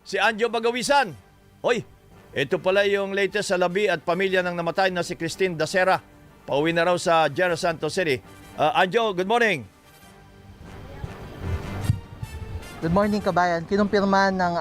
si Anjo Bagawisan. Hoy, ito pala yung latest sa labi at pamilya ng namatay na si Christine Dacera. Pauwi na raw sa General Santos City. Anjo, good morning. Good morning, kabayan. Kinumpirma ng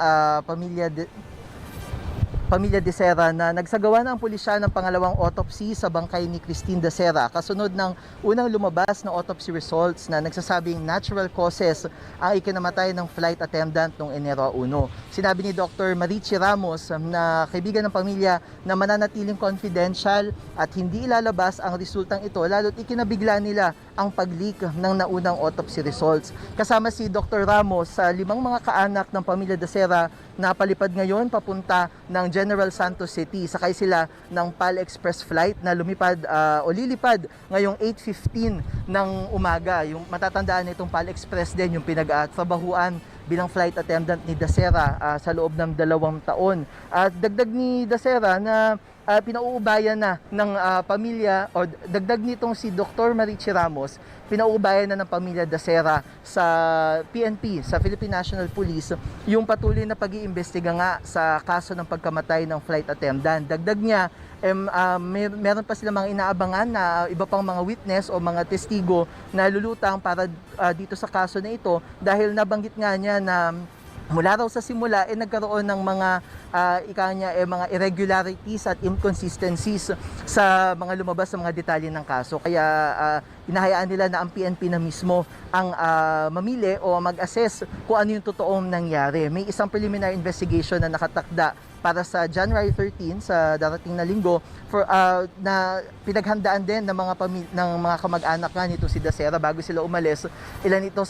Pamilya Dacera na nagsagawa na ang pulisya ng pangalawang autopsy sa bangkay ni Christine Dacera kasunod ng unang lumabas na autopsy results na nagsasabing natural causes ang ikinamatay ng flight attendant noong Enero 1. Sinabi ni Dr. Marichi Ramos na kaibigan ng pamilya na mananatiling confidential at hindi ilalabas ang resultang ito lalo't ikinabigla nila ang pag-leak ng naunang autopsy results. Kasama si Dr. Ramos sa 5 mga kaanak ng pamilya Dacera na palipad ngayon papunta ng General Santos City. Sakay sila ng PAL Express flight na lumipad o lilipad ngayong 8:15 ng umaga. Yung matatandaan nitong PAL Express din yung pinag-trabahuan bilang flight attendant ni Dacera sa loob ng 2 taon. At dagdag ni Dacera na pinauubayan na ng pamilya o dagdag nitong si Dr. Marichi Ramos, pinauubayan na ng pamilya Dacera sa PNP, sa Philippine National Police, yung patuloy na pag-iimbestiga nga sa kaso ng pagkamatay ng flight attendant. Dagdag niya, meron pa sila mga inaabangan na iba pang mga witness o mga testigo na lulutang para dito sa kaso na ito dahil nabanggit nga niya na mula raw sa simula nagkaroon ng mga mga irregularities at inconsistencies sa mga lumabas sa mga detalye ng kaso. Kaya inahayaan nila na ang PNP na mismo ang mamili o mag-assess kung ano yung totoong nangyari. May isang preliminary investigation na nakatakda para sa January 13 sa darating na linggo na pinaghandaan din ng mga kamag-anak nga nito si Dacera bago sila umalis.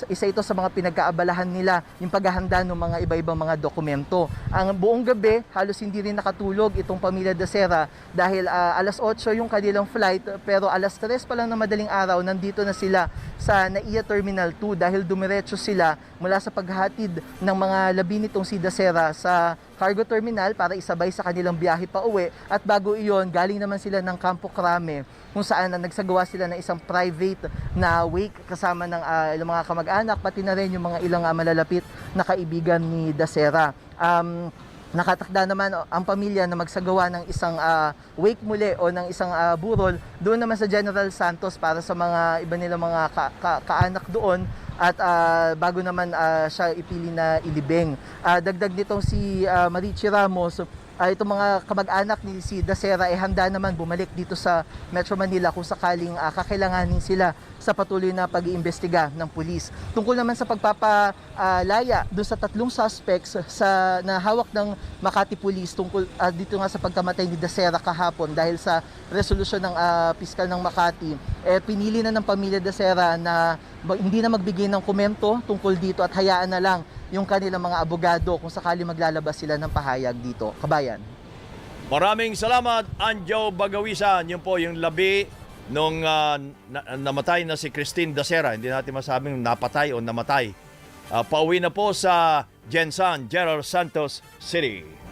Isa ito sa mga pinagkaabalahan nila yung paghahanda ng mga iba-ibang mga dokumento. Ang buong gabi halos hindi rin nakatulog itong pamilya Dacera dahil alas 8 yung kanilang flight pero alas 3 pa lang na madaling araw nandito na sila sa NAIA Terminal 2 dahil dumiretso sila mula sa paghatid ng mga labi nitong si Dacera sa cargo terminal para isabay sa kanilang biyahe pa uwi at bago iyon galing naman sila ng Campo Crame kung saan nagsagawa sila ng isang private na wake kasama ng ilang mga kamag-anak pati na rin yung mga ilang malalapit na kaibigan ni Dacera. Nakatakda naman ang pamilya na magsagawa ng isang wake muli o ng isang burol doon naman sa General Santos para sa mga iba nilang mga kaanak doon at bago naman siya ipili na ilibing. Dagdag nitong si Marichi Ramos, itong mga kamag-anak ni si Dacera handa naman bumalik dito sa Metro Manila kung sakaling kakailanganin sila sa patuloy na pag-iimbestiga ng pulis. Tungkol naman sa pagpapalaya doon sa 3 suspects na hawak ng Makati Police tungkol dito nga sa pagkamatay ni Dacera kahapon dahil sa resolusyon ng piskal ng Makati, pinili na ng pamilya Dacera na hindi na magbigay ng komento tungkol dito at hayaan na lang yung kanilang mga abogado kung sakali maglalabas sila ng pahayag dito. Kabayan. Maraming salamat, Anjo Bagawisan. Yun po yung labi nung namatay na si Christine Dacera. Hindi natin masabing napatay o namatay. Pauwi na po sa General Santos City.